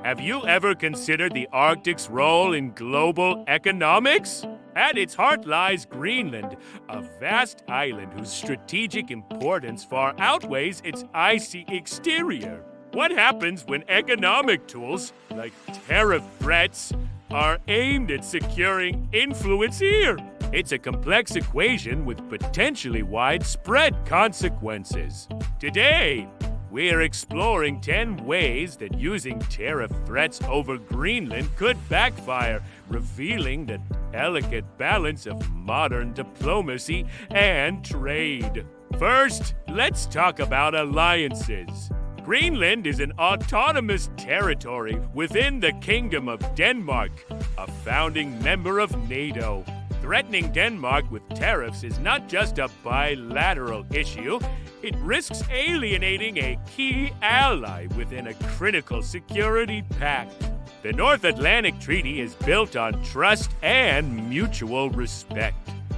Have you ever considered the Arctic's role in global economics? At its heart lies Greenland, a vast island whose strategic importance far outweighs its icy exterior. What happens when economic tools, like tariff threats, are aimed at securing influence here? It's a complex equation with potentially widespread consequences. Today, we're exploring 10 ways that using tariff threats over Greenland could backfire, revealing the delicate balance of modern diplomacy and trade. First, let's talk about alliances. Greenland is an autonomous territory within the Kingdom of Denmark, a founding member of NATO. Threatening Denmark with tariffs is not just a bilateral issue, it risks alienating a key ally within a critical security pact. The North Atlantic Treaty is built on trust and mutual respect.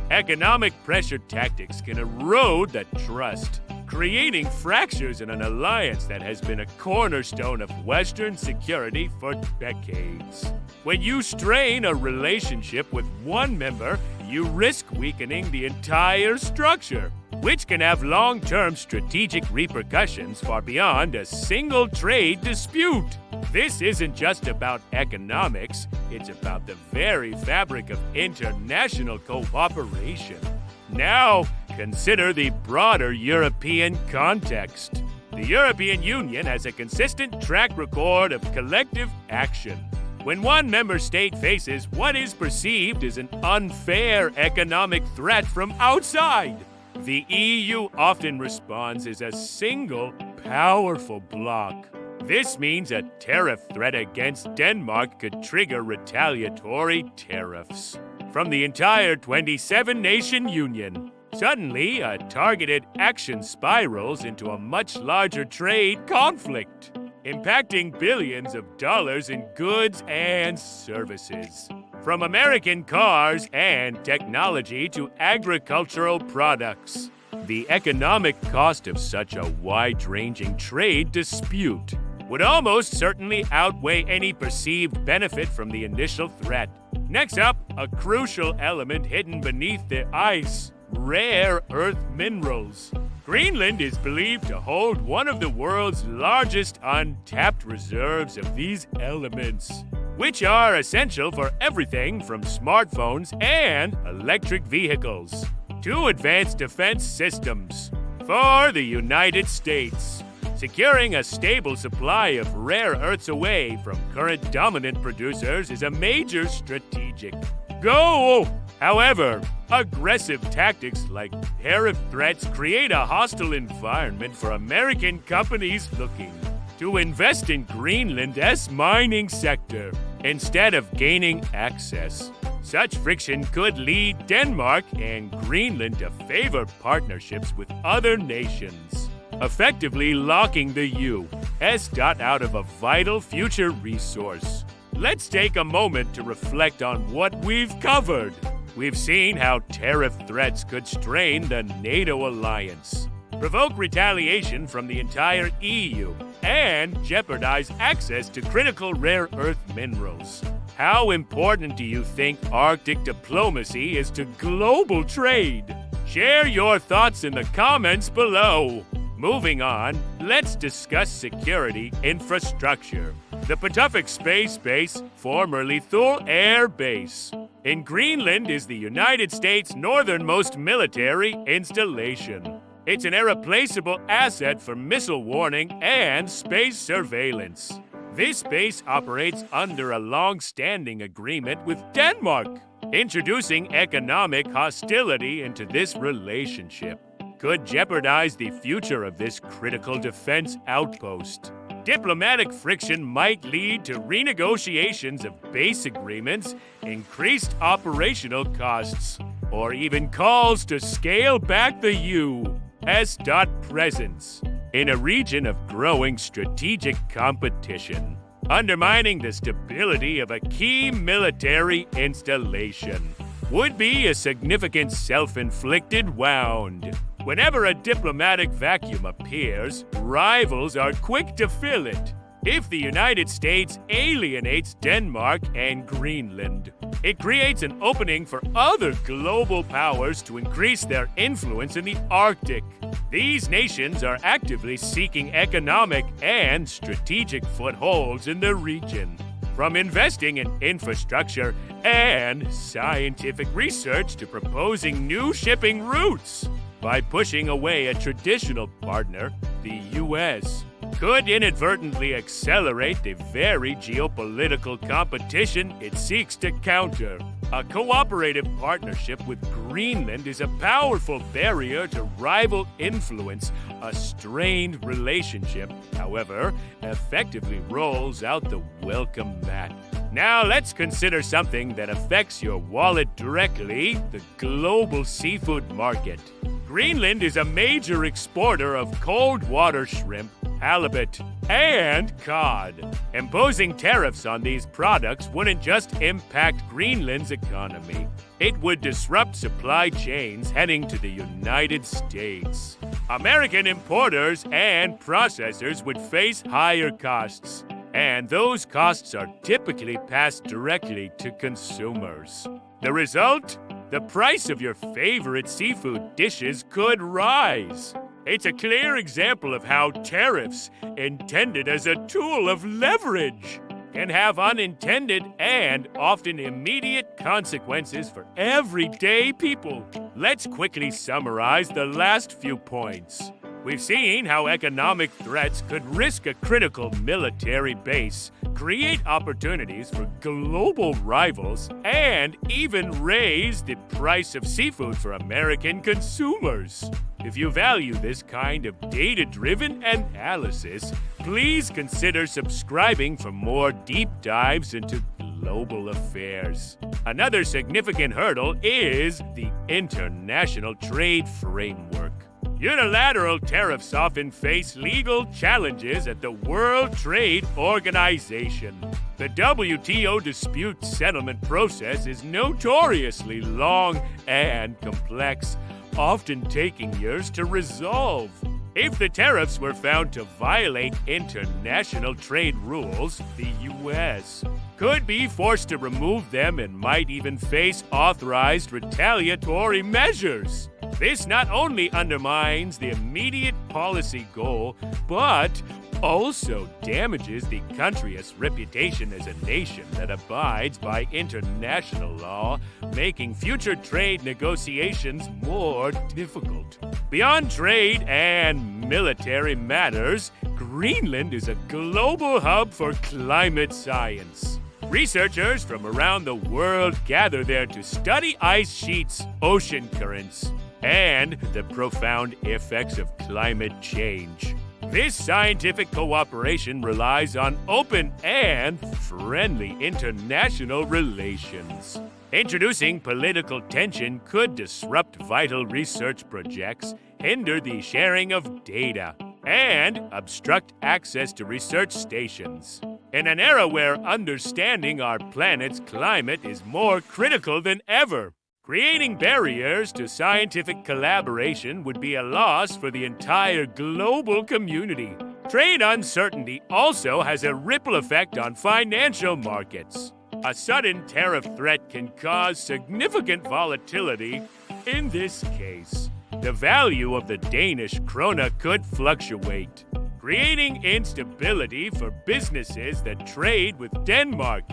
Economic pressure tactics can erode that trust, creating fractures in an alliance that has been a cornerstone of Western security for decades. When you strain a relationship with one member, you risk weakening the entire structure, which can have long-term strategic repercussions far beyond a single trade dispute. This isn't just about economics, it's about the very fabric of international cooperation. Now, consider the broader European context. The European Union has a consistent track record of collective action. When one member state faces what is perceived as an unfair economic threat from outside, the EU often responds as a single, powerful bloc. This means a tariff threat against Denmark could trigger retaliatory tariffs from the entire 27-nation union. Suddenly, a targeted action spirals into a much larger trade conflict, impacting billions of dollars in goods and services. From American cars and technology to agricultural products, the economic cost of such a wide-ranging trade dispute would almost certainly outweigh any perceived benefit from the initial threat. Next up, a crucial element hidden beneath the ice: rare earth minerals. Greenland is believed to hold one of the world's largest untapped reserves of these elements, which are essential for everything from smartphones and electric vehicles to advanced defense systems. For the United States, securing a stable supply of rare earths away from current dominant producers is a major strategic goal. However, aggressive tactics like tariff threats create a hostile environment for American companies looking to invest in Greenland's mining sector instead of gaining access. Such friction could lead Denmark and Greenland to favor partnerships with other nations, effectively locking the U.S. out of a vital future resource. Let's take a moment to reflect on what we've covered. We've seen how tariff threats could strain the NATO alliance, provoke retaliation from the entire EU, and jeopardize access to critical rare earth minerals. How important do you think Arctic diplomacy is to global trade? Share your thoughts in the comments below. Moving on, let's discuss security infrastructure. The Patuxent Space Base, formerly Thule Air Base, in Greenland is the United States' northernmost military installation. It's an irreplaceable asset for missile warning and space surveillance. This base operates under a long-standing agreement with Denmark, introducing economic hostility into this relationship could jeopardize the future of this critical defense outpost. Diplomatic friction might lead to renegotiations of base agreements, increased operational costs, or even calls to scale back the U.S. presence in a region of growing strategic competition, undermining the stability of a key military installation. Would be a significant self-inflicted wound. Whenever a diplomatic vacuum appears, rivals are quick to fill it, If the United States alienates Denmark and Greenland, it creates an opening for other global powers to increase their influence in the Arctic. These nations are actively seeking economic and strategic footholds in the region. From investing in infrastructure and scientific research to proposing new shipping routes, by pushing away a traditional partner, the U.S. could inadvertently accelerate the very geopolitical competition it seeks to counter. A cooperative partnership with Greenland is a powerful barrier to rival influence. A strained relationship, however, effectively rolls out the welcome mat. Now let's consider something that affects your wallet directly: the global seafood market. Greenland is a major exporter of cold water shrimp, halibut, and cod. Imposing tariffs on these products wouldn't just impact Greenland's economy. It would disrupt supply chains heading to the United States. American importers and processors would face higher costs, and those costs are typically passed directly to consumers. The result? The price of your favorite seafood dishes could rise. It's a clear example of how tariffs, intended as a tool of leverage, can have unintended and often immediate consequences for everyday people. Let's quickly summarize the last few points. We've seen how economic threats could risk a critical military base, create opportunities for global rivals, and even raise the price of seafood for American consumers. If you value this kind of data-driven analysis, please consider subscribing for more deep dives into global affairs. Another significant hurdle is the international trade framework. Unilateral tariffs often face legal challenges at the World Trade Organization. The WTO dispute settlement process is notoriously long and complex, often taking years to resolve. If the tariffs were found to violate international trade rules, the U.S. could be forced to remove them and might even face authorized retaliatory measures. This not only undermines the immediate policy goal, but also damages the country's reputation as a nation that abides by international law, making future trade negotiations more difficult. Beyond trade and military matters, Greenland is a global hub for climate science. Researchers from around the world gather there to study ice sheets, ocean currents, and the profound effects of climate change. This scientific cooperation relies on open and friendly international relations. Introducing political tension could disrupt vital research projects, hinder the sharing of data, and obstruct access to research stations. In an era where understanding our planet's climate is more critical than ever, creating barriers to scientific collaboration would be a loss for the entire global community. Trade uncertainty also has a ripple effect on financial markets. A sudden tariff threat can cause significant volatility. In this case, the value of the Danish krone could fluctuate, creating instability for businesses that trade with Denmark.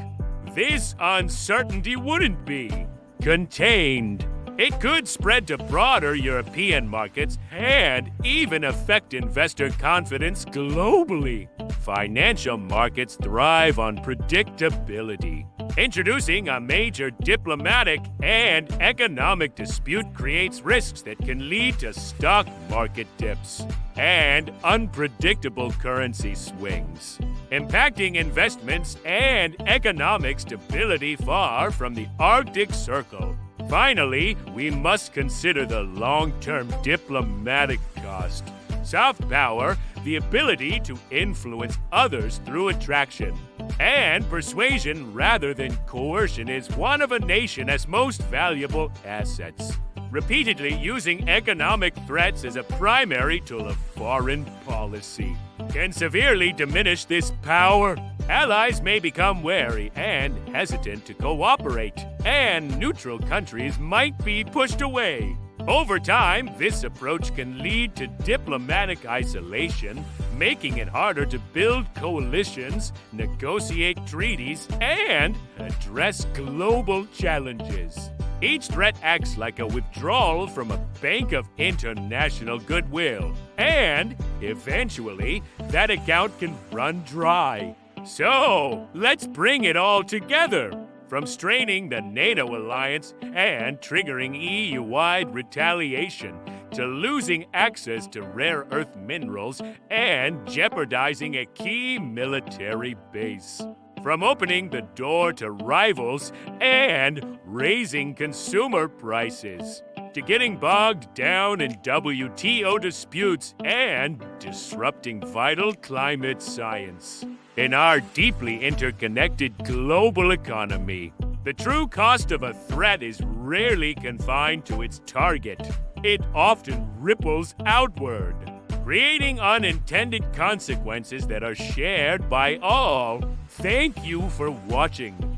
This uncertainty wouldn't be contained. It could spread to broader European markets and even affect investor confidence globally. Financial markets thrive on predictability. Introducing a major diplomatic and economic dispute creates risks that can lead to stock market dips and unpredictable currency swings, impacting investments and economic stability far from the Arctic Circle. Finally, we must consider the long-term diplomatic cost. Soft power, the ability to influence others through attraction and persuasion rather than coercion, is one of a nation's most valuable assets. Repeatedly using economic threats as a primary tool of foreign policy can severely diminish this power. Allies may become wary and hesitant to cooperate, and neutral countries might be pushed away. Over time, this approach can lead to diplomatic isolation, making it harder to build coalitions, negotiate treaties, and address global challenges. Each threat acts like a withdrawal from a bank of international goodwill, and eventually, that account can run dry. So, let's bring it all together. From straining the NATO alliance and triggering EU-wide retaliation, to losing access to rare earth minerals and jeopardizing a key military base. From opening the door to rivals and raising consumer prices, to getting bogged down in WTO disputes and disrupting vital climate science. In our deeply interconnected global economy, the true cost of a threat is rarely confined to its target. It often ripples outward, creating unintended consequences that are shared by all. Thank you for watching.